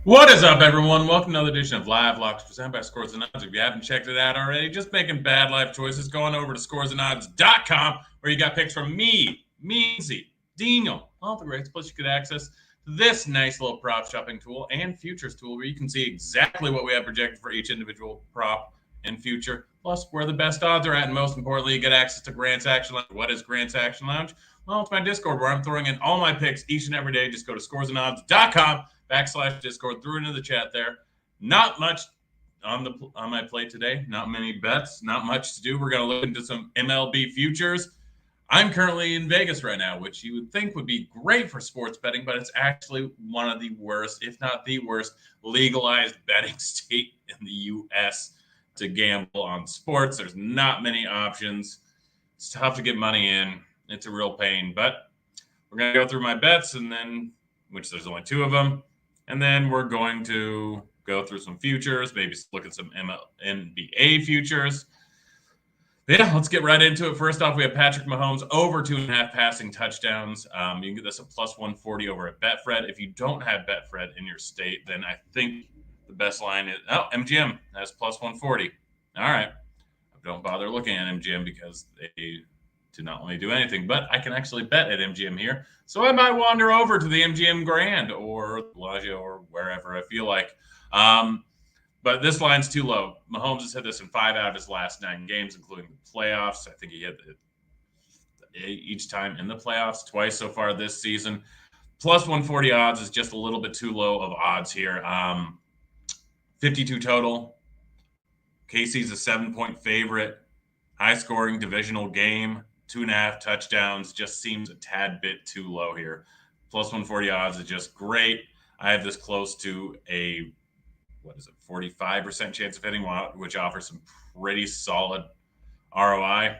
What is up, everyone? Welcome to another edition of Live Locks presented by Scores and Odds. If you haven't checked it out already, just making bad life choices, going over to scoresandodds.com where you got picks from me, Meansy, Daniel, all the greats. Plus, you get access to this nice little prop shopping tool and futures tool where you can see exactly what we have projected for each individual prop and future, plus where the best odds are at. And most importantly, you get access to Grant's Action Lounge. What is Grant's Action Lounge? Well, it's my Discord where I'm throwing in all my picks each and every day. Just go to scoresandodds.com/Discord, threw into the chat there. Not much on my plate today. Not many bets. Not much to do. We're going to look into some MLB futures. I'm currently in Vegas right now, which you would think would be great for sports betting, but it's actually one of the worst, if not the worst, legalized betting state in the U.S. to gamble on sports. There's not many options. It's tough to get money in. It's a real pain, but we're going to go through my bets and then, which there's only two of them, and then we're going to go through some futures, maybe look at some NBA futures. Yeah, let's get right into it. First off, we have Patrick Mahomes over 2.5 passing touchdowns. You can get this at plus 140 over at Betfred. If you don't have Betfred in your state, then I think the best line is MGM has plus 140. All right. Don't bother looking at MGM because they do not only do anything, but I can actually bet at MGM here. So I might wander over to the MGM Grand or Bellagio or wherever I feel like. But this line's too low. Mahomes has hit this in 5 out of his last 9 games, including the playoffs. I think he hit it each time in the playoffs, twice so far this season. Plus 140 odds is just a little bit too low of odds here. 52 total. KC's a 7-point favorite. High scoring divisional game. 2.5 touchdowns just seems a tad bit too low here. Plus 140 odds is just great. I have this close to a 45% chance of hitting, which offers some pretty solid ROI.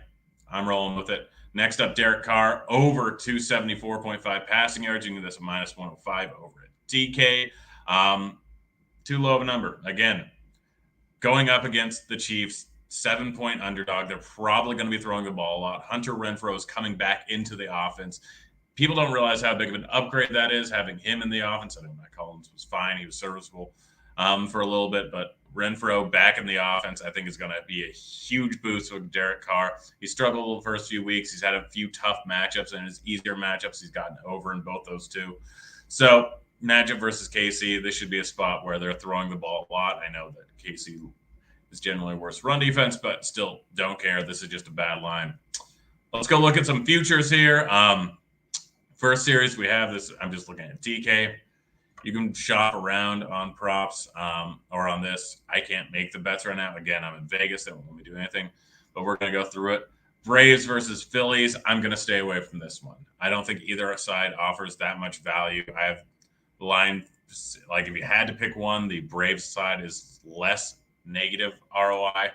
I'm rolling with it. Next up, Derek Carr over 274.5 passing yards. You can get this at minus 105 over at DK. Too low of a number. Again, going up against the Chiefs, 7-point underdog. They're probably going to be throwing the ball a lot. Hunter Renfrow is coming back into the offense. People don't realize how big of an upgrade that is, having him in the offense. I know Matt Collins was fine. He was serviceable for a little bit, but Renfrow back in the offense, I think, is going to be a huge boost with Derek Carr. He struggled the first few weeks. He's had a few tough matchups, and his easier matchups he's gotten over in both those two. So matchup versus KC, this should be a spot where they're throwing the ball a lot. I know that KC is generally worse run defense, but still don't care. This is just a bad line. Let's go look at some futures here. First series we have this. I'm just looking at DK. You can shop around on props or on this. I can't make the bets right now. Again, I'm in Vegas. They won't let me do anything, but we're going to go through it. Braves versus Phillies. I'm going to stay away from this one. I don't think either side offers that much value. I have the line, like if you had to pick one, the Braves side is less negative ROI.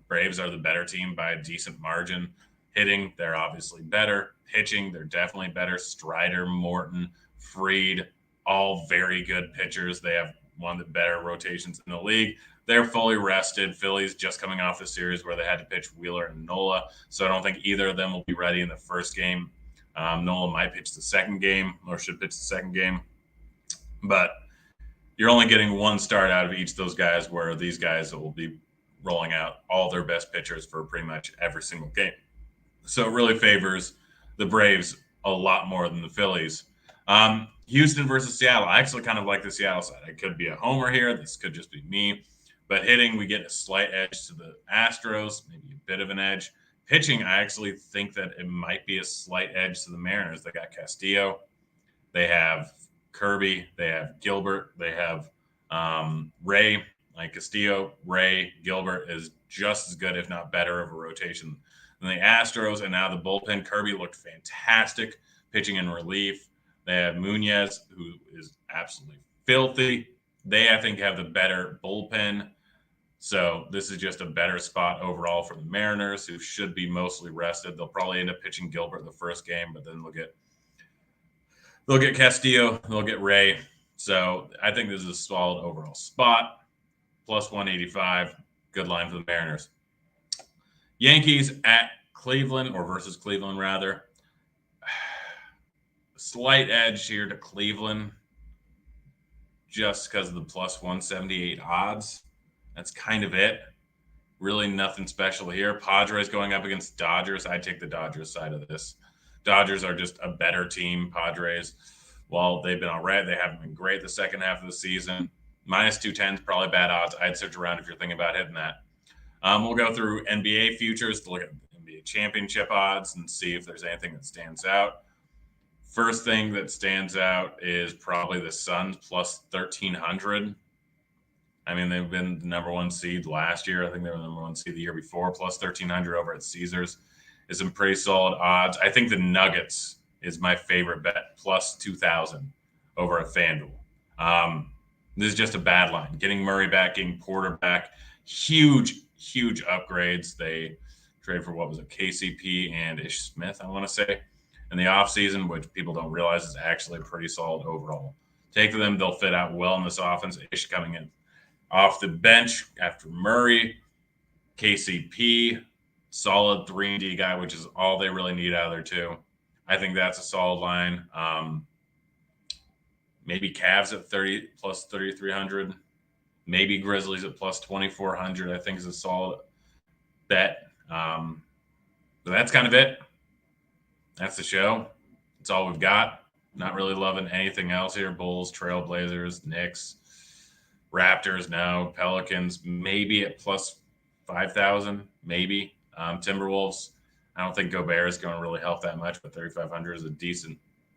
Braves are the better team by a decent margin. Hitting, they're obviously better. Pitching, they're definitely better. Strider, Morton, Fried, all very good pitchers. They have one of the better rotations in the league. They're fully rested. Phillies just coming off the series where they had to pitch Wheeler and Nola. So I don't think either of them will be ready in the first game. Nola might pitch the second game or should pitch the second game. But you're only getting one start out of each of those guys, where these guys will be rolling out all their best pitchers for pretty much every single game. So it really favors the Braves a lot more than the Phillies. Houston versus Seattle. I actually kind of like the Seattle side. I could be a homer here. This could just be me. But hitting, we get a slight edge to the Astros, maybe a bit of an edge. Pitching, I actually think that it might be a slight edge to the Mariners. They got Castillo. They have Kirby. They have Gilbert. They have Ray. Like Castillo, Ray, Gilbert is just as good, if not better, of a rotation than the Astros. And now the bullpen. Kirby looked fantastic pitching in relief. They have Muñoz, who is absolutely filthy. They, I think, have the better bullpen. So this is just a better spot overall for the Mariners, who should be mostly rested. They'll probably end up pitching Gilbert the first game, but then they'll get Castillo, they'll get Ray. So I think this is a solid overall spot. Plus 185, good line for the Mariners. Yankees at Cleveland, or versus Cleveland rather. Slight edge here to Cleveland. just because of the plus 178 odds. That's kind of it. Really nothing special here. Padres going up against Dodgers. I'd take the Dodgers side of this. Dodgers are just a better team. Padres, while they've been all right, they haven't been great the second half of the season. Minus 210 is probably bad odds. I'd search around if you're thinking about hitting that. We'll go through NBA futures to look at NBA championship odds and see if there's anything that stands out. First thing that stands out is probably the Suns plus 1,300. I mean, they've been the number one seed last year. I think they were the number one seed the year before. Plus 1,300 over at Caesars is some pretty solid odds. I think the Nuggets is my favorite bet, plus 2,000 over at FanDuel. This is just a bad line. Getting Murray back, getting Porter back, huge upgrades. They trade for, what was it, KCP and Ish Smith, I want to say, in the offseason, which people don't realize is actually pretty solid overall. Take to them, they'll fit out well in this offense. Ish coming in off the bench after Murray, KCP, solid 3-and-D guy, which is all they really need out of there too. I think that's a solid line. Maybe Cavs at 30 plus 3,300. Maybe Grizzlies at plus 2,400. I think is a solid bet. But that's kind of it. That's the show. That's all we've got. Not really loving anything else here. Bulls, Trailblazers, Knicks, Raptors, no. Pelicans, maybe at plus 5,000, maybe. Timberwolves, I don't think Gobert is going to really help that much, but 3,500 is a decent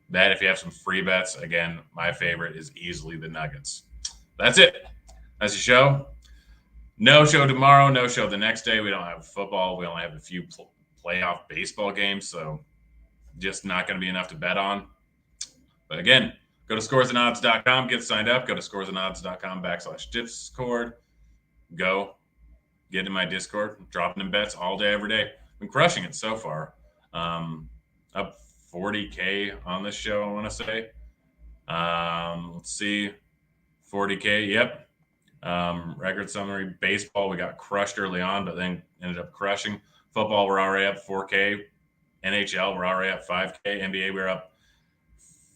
bet. If you have some free bets, again, my favorite is easily the Nuggets. That's it. That's the show. No show tomorrow, no show the next day. We don't have football. We only have a few playoff baseball games, so just not going to be enough to bet on. But again, go to scoresandodds.com, get signed up. Go to scoresandodds.com/Discord. Go get in my Discord. I'm dropping in bets all day, every day. Been crushing it so far. Up 40K on this show, I want to say. Let's see. 40K, yep. Record summary. Baseball, we got crushed early on, but then ended up crushing. Football, we're already up 4K. NHL, we're already up 5K. NBA, we're up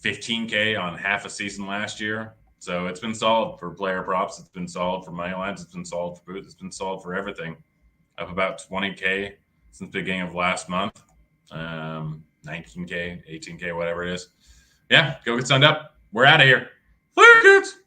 15K on half a season last year. So it's been solid for player props. It's been solid for money lines. It's been solid for boots. It's been solid for everything. Up about 20K since the beginning of last month. 19K, 18K, whatever it is. Yeah, go get signed up. We're out of here. Later, kids.